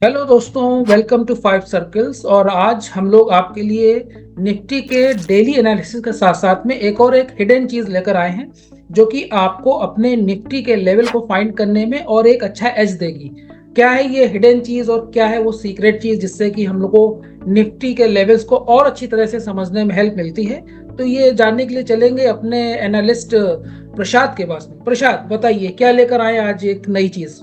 Hello दोस्तों, welcome to five circles. और आज हम लोग आपके लिए निफ्टी के डेली एनालिसिस के साथ साथ में एक हिडन चीज लेकर आए हैं जो कि आपको अपने निफ्टी के लेवल को फाइंड करने में और एक अच्छा एज देगी। क्या है ये हिडन चीज और क्या है वो सीक्रेट चीज जिससे कि हम लोग को निफ्टी के लेवल्स को और अच्छी तरह से समझने में हेल्प मिलती है? तो ये जानने के लिए चलेंगे अपने एनालिस्ट प्रसाद के पास में। प्रसाद, बताइए क्या लेकर आए आज एक नई चीज।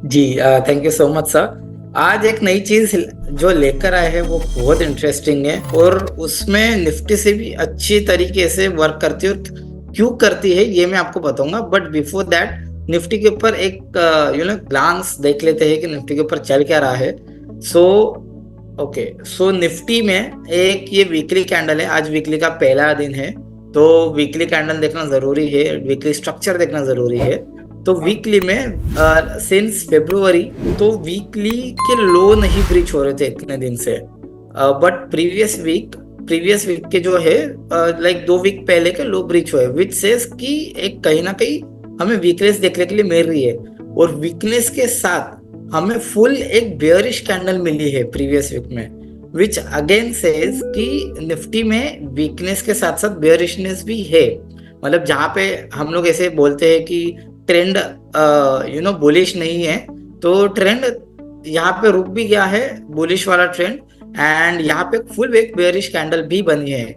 जी, thank you so much sir. आज एक नई चीज जो लेकर आए हैं वो बहुत इंटरेस्टिंग है और उसमें निफ्टी से भी अच्छी तरीके से वर्क करती है। और क्यों करती है ये मैं आपको बताऊंगा, बट बिफोर दैट निफ्टी के ऊपर एक ग्लांस देख लेते हैं कि निफ्टी के ऊपर चल क्या रहा है। सो सो निफ्टी में एक ये वीकली कैंडल है। आज वीकली का पहला दिन है, तो वीकली कैंडल देखना जरूरी है, वीकली स्ट्रक्चर देखना जरूरी है। तो वीकली में सिंस फेब्रुवरी तो वीकली के लो नहीं ब्रीच हो रहे थे इतने दिन से। बट प्रीवियस वीक के जो है लाइक 2 वीक पहले के लो ब्रीच हुए, विच सेज कि एक कहीं ना कहीं हमें वीकनेस देखने के लिए मिल रही है। और वीकनेस के साथ हमें फुल एक बेयरिश कैंडल मिली है प्रीवियस वीक में, विच अगेन सेज कि निफ्टी में वीकनेस के साथ साथ बेयरिशनेस भी है। मतलब जहाँ पे हम लोग ऐसे बोलते हैं कि ट्रेंड बुलिश नहीं है, तो ट्रेंड यहाँ पे रुक भी गया है, बुलिश वाला ट्रेंड। एंड यहाँ पे फुल एक बेयरिश कैंडल भी बनी है।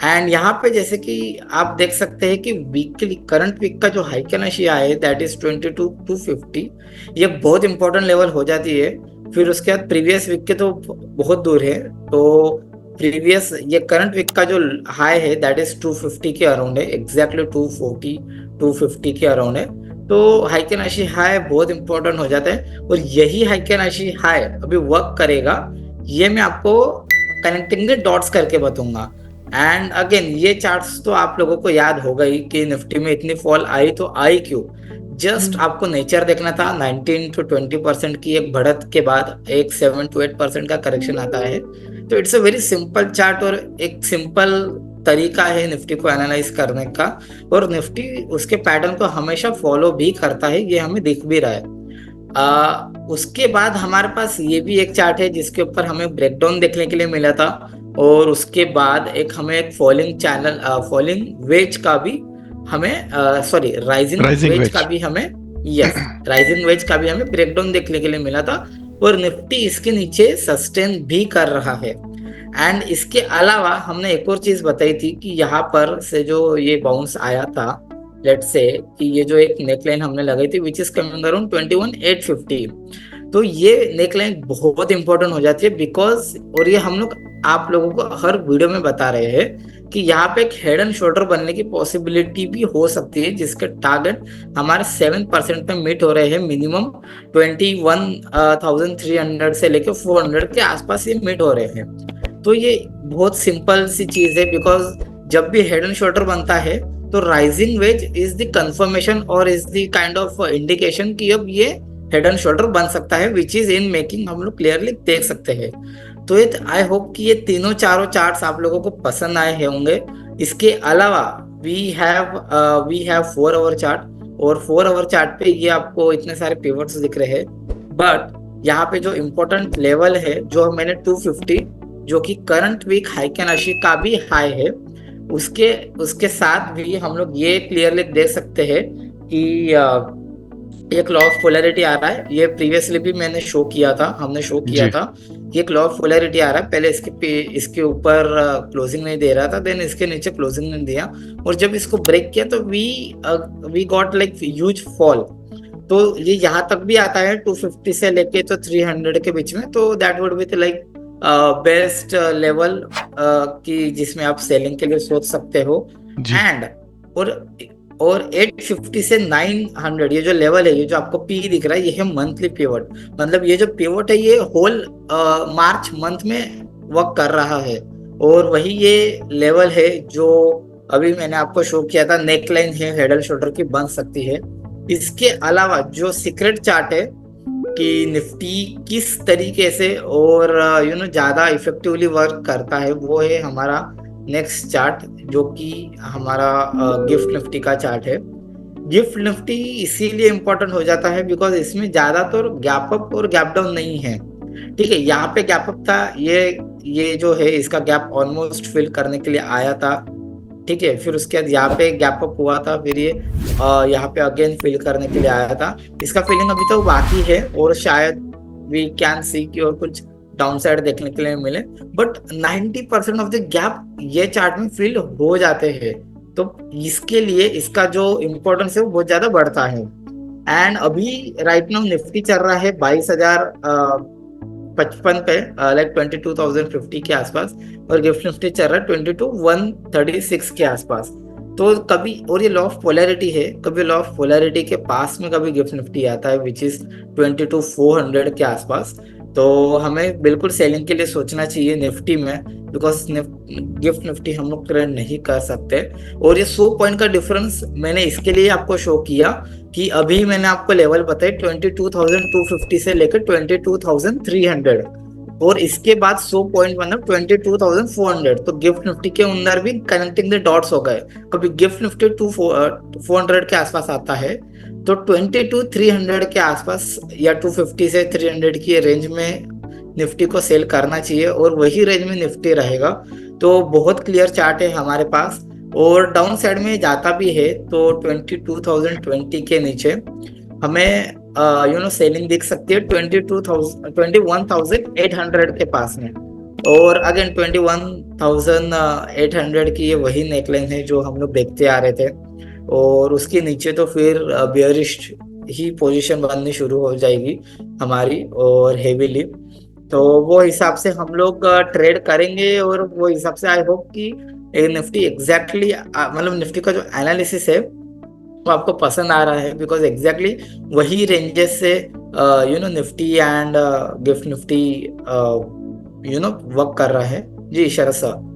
एंड यहाँ पे जैसे कि आप देख सकते हैं कि वीकली करंट वीक का जो हाइकेनाशिया है दैट इज 22,250, ये बहुत इंपॉर्टेंट लेवल हो जाती है। फिर उसके बाद प्रीवियस वीक के तो बहुत दूर है। तो प्रीवियस ये करंट वीक का जो हाई है दैट इज 250 के अराउंड है, एग्जैक्टली 240 250 के अराउंड है। तो हाइकेनाशी हाई बहुत इंपॉर्टेंट हो जाता है और यही हाइकेनाशी हाई अभी वर्क करेगा, ये मैं आपको कनेक्टिंग द डॉट्स करके बताऊंगा। एंड अगेन ये चार्ट्स तो आप लोगों को याद होगा ही कि निफ्टी में इतनी फॉल आई तो आई क्यों। जस्ट आपको नेचर देखना था, 19 to 20% की एक बढ़त के बाद एक 7 to 8% का करेक्शन आता है। तो it's a very simple chart और एक सिंपल तरीका है निफ्टी को एनालाइज करने का। और निफ्टी उसके पैटर्न को हमेशा फॉलो भी करता है, ये हमें दिख भी रहा है। उसके बाद हमारे पास ये भी एक चार्ट है जिसके ऊपर हमें ब्रेकडाउन देखने के लिए मिला था। और उसके बाद एक हमें एक फॉलिंग वेज का भी हमें सॉरी राइजिंग राइजिंग वेज का वेज। भी हमें, यस, राइजिंग वेज का भी हमें ब्रेकडाउन देखने के लिए मिला था। और निफ्टी इसके नीचे सस्टेन भी कर रहा है। एंड इसके अलावा हमने एक और चीज बताई थी कि यहाँ पर से जो ये बाउंस आया था, लेट्स से कि ये जो एक नेकलाइन हमने लगाई थी विच इज कमिंग अराउंड 21,850, तो ये नेकलाइन बहुत इंपॉर्टेंट हो जाती है बिकॉज, और ये हम लोग आप लोगों को हर वीडियो में बता रहे हैं कि यहाँ पे एक हेड एंड शोल्डर बनने की पॉसिबिलिटी भी हो सकती है, जिसके टारगेट हमारे 7% पे मीट हो रहे हैं। मिनिमम 21,300 से लेकर 400 के आसपास ये मीट हो रहे हैं। तो ये बहुत सिंपल सी चीज है बिकॉज जब भी हेड एंड शोल्डर बनता है तो rising wedge is the confirmation और is the kind of indication कि अब ये हेड एंड शोल्डर बन सकता है, विच इज इन मेकिंग हम लोग क्लियरली देख सकते हैं। तो ये आई होप कि ये तीनों चारों चार्ट्स आप लोगों को पसंद आए होंगे। इसके अलावा वी हैव 4 आवर चार्ट, और 4 आवर चार्ट पे ये आपको इतने सारे पिवट्स दिख रहे हैं। बट यहाँ पे जो इम्पोर्टेंट लेवल है जो मैंने 250, जो कि करंट वीक हाइकेनाशी का भी हाई है, उसके उसके साथ भी हम लोग ये क्लियरली देख सकते हैं कि एक लॉ ऑफ पोलैरिटी आ रहा है। ये प्रीवियसली भी मैंने शो किया था, हमने शो किया जी। था। ये एक लॉ ऑफ पोलैरिटी आ रहा है। पहले इसके ऊपर क्लोजिंग नहीं दे रहा था, देन इसके नीचे क्लोजिंग नहीं दिया, और जब इसको ब्रेक किया तो we got like huge fall. तो ये यहाँ तक भी आता है 250 से लेके तो 300 के बीच में, तो that would be like best level की जिसमें आप सेलिंग के लिए सोच सकते हो। जी। एंड और और 850 से 900 ये जो लेवल है, ये जो आपको पी दिख रहा है, ये है मंथली पिवट। मतलब ये जो पिवट है ये होल मार्च मंथ में वर्क कर रहा है। और वही ये लेवल है जो अभी मैंने आपको शो किया था, नेकलाइन है हेड एंड शोल्डर की बन सकती है। इसके अलावा जो सीक्रेट चार्ट है कि निफ्टी किस तरीके से और ज्यादा इफेक्टिवली वर्क करता है, वो है हमारा नेक्स्ट चार्ट, जो कि हमारा गिफ्ट निफ्टी का चार्ट है। गिफ्ट निफ्टी इसीलिए इम्पोर्टेंट हो जाता है बिकॉज इसमें ज्यादातर गैप अप और गैप डाउन नहीं है। ठीक है, यहाँ पे गैप अप था, ये जो है इसका गैप ऑलमोस्ट फिल करने के लिए आया था। ठीक है, फिर उसके बाद यहाँ पे गैप अप हुआ था, फिर ये यहाँ पे अगेन फिल करने के लिए आया था। इसका फिलिंग अभी तो बाकी है और शायद वी कैन सी की और कुछ डाउन साइड देखने के लिए मिले, बट 90% ऑफ द गैप ये चार्ट में फिल हो जाते हैं। तो इसके लिए इसका जो इम्पोर्टेंस है वो बहुत ज्यादा बढ़ता है। एंड अभी राइट नाउ निफ्टी चल रहा है 22,055 पे, लाइक 22,050 के आसपास, और गिफ्ट निफ्टी चल रहा है 22,136 के आसपास। तो कभी, और ये लॉ ऑफ पोलैरिटी है, कभी लॉ ऑफ पोलैरिटी के पास में कभी गिफ्ट निफ्टी आता है विच इज 22,400 के आसपास। तो हमें बिल्कुल सेलिंग के लिए सोचना चाहिए निफ्टी में, बिकॉज गिफ्ट निफ्टी हम लोग ट्रेड नहीं कर सकते। और ये 100 पॉइंट का डिफरेंस मैंने इसके लिए आपको शो किया कि अभी मैंने आपको लेवल बताई 22,250 से लेकर 22,300, और इसके बाद 100 पॉइंट मतलब 22,400। तो गिफ्ट निफ्टी के अंदर भी कनेक्टिंग द डॉट्स हो गए। कभी गिफ्ट निफ्टी 400 के आसपास आता है, तो 22,300 के आसपास या 250 से 300 की रेंज में निफ्टी को सेल करना चाहिए, और वही रेंज में निफ्टी रहेगा। तो बहुत क्लियर चार्ट है हमारे पास, और डाउन साइड में जाता भी है तो 22,020 के नीचे हमें सेलिंग दिख सकती है 21,800 के पास में। और अगेन 21,800 की ये वही नेकलाइन है जो हम लोग देखते आ रहे थे, और उसके नीचे तो फिर बियरिश ही पोजीशन बननी शुरू हो जाएगी हमारी, और हेवीली। तो वो हिसाब से हम लोग ट्रेड करेंगे, और वो हिसाब से आई होप कि निफ्टी एग्जैक्टली मतलब निफ्टी का जो एनालिसिस है वो आपको पसंद आ रहा है, बिकॉज एग्जैक्टली वही रेंजेस से Nifty and gift Nifty work कर रहा है। जी शरद सर।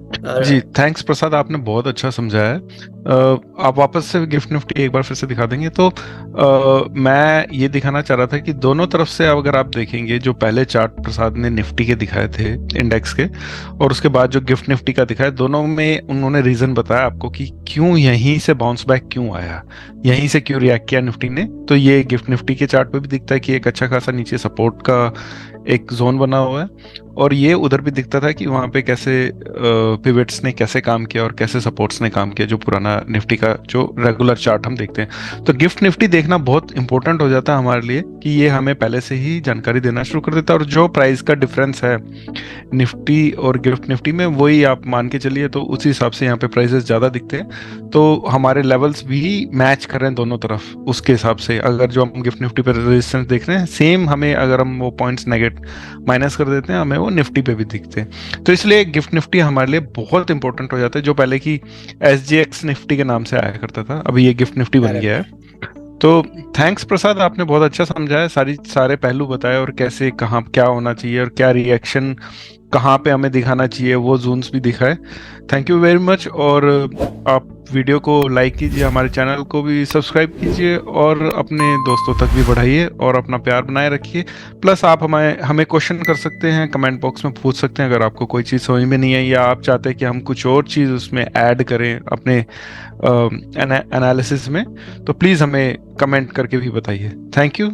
जी थैंक्स प्रसाद, आपने बहुत अच्छा समझाया है। आप वापस से गिफ्ट निफ्टी एक बार फिर से दिखा देंगे तो मैं ये दिखाना चाह रहा था कि दोनों तरफ से अगर आप देखेंगे, जो पहले चार्ट प्रसाद ने निफ्टी के दिखाए थे इंडेक्स के, और उसके बाद जो गिफ्ट निफ्टी का दिखाया, दोनों में उन्होंने रीजन बताया आपको कि क्यों यहीं से बाउंस बैक क्यों आया, यहीं से क्यों रिएक्ट किया निफ्टी ने। तो ये गिफ्ट निफ्टी के चार्ट पे भी दिखता है कि एक अच्छा खासा नीचे सपोर्ट का एक जोन बना हुआ है, और ये उधर भी दिखता था कि वहां पे कैसे पिवट्स ने कैसे काम किया और कैसे सपोर्ट्स ने काम किया, जो पुराना निफ्टी का जो रेगुलर चार्ट हम देखते हैं। तो गिफ्ट निफ्टी देखना बहुत इंपॉर्टेंट हो जाता है हमारे लिए कि ये हमें पहले से ही जानकारी देना शुरू कर देता है, और जो प्राइस का डिफरेंस है निफ्टी और गिफ्ट निफ्टी में वही आप मान के चलिए, तो उसी हिसाब से यहाँ पे प्राइसेस ज्यादा दिखते हैं। तो हमारे लेवल्स भी मैच कर रहे हैं दोनों तरफ, उसके हिसाब से अगर जो हम गिफ्ट निफ्टी पे रेजिस्टेंस देख रहे हैं सेम, हमें अगर हम वो पॉइंट्स माइनस कर देते हैं हमें वो निफ्टी पे भी दिखते हैं। तो इसलिए गिफ्ट निफ्टी हमारे लिए बहुत इंपॉर्टेंट हो जाता है, जो पहले की SGX निफ्टी के नाम से आया करता था, अभी ये गिफ्ट निफ्टी बन गया है। तो थैंक्स प्रसाद, आपने बहुत अच्छा समझाया, सारे पहलू बताए, और कैसे कहाँ क्या होना चाहिए और क्या रिएक्शन कहाँ पे हमें दिखाना चाहिए, वो जोन्स भी दिखाए। Thank you very much. और आप वीडियो को लाइक कीजिए, हमारे चैनल को भी सब्सक्राइब कीजिए, और अपने दोस्तों तक भी बढ़ाइए, और अपना प्यार बनाए रखिए। प्लस आप हमें क्वेश्चन कर सकते हैं, कमेंट बॉक्स में पूछ सकते हैं अगर आपको कोई चीज़ समझ में नहीं है, या आप चाहते हैं कि हम कुछ और चीज़ उसमें ऐड करें अपने एनालिसिस में, तो प्लीज़ हमें कमेंट करके भी बताइए। Thank you.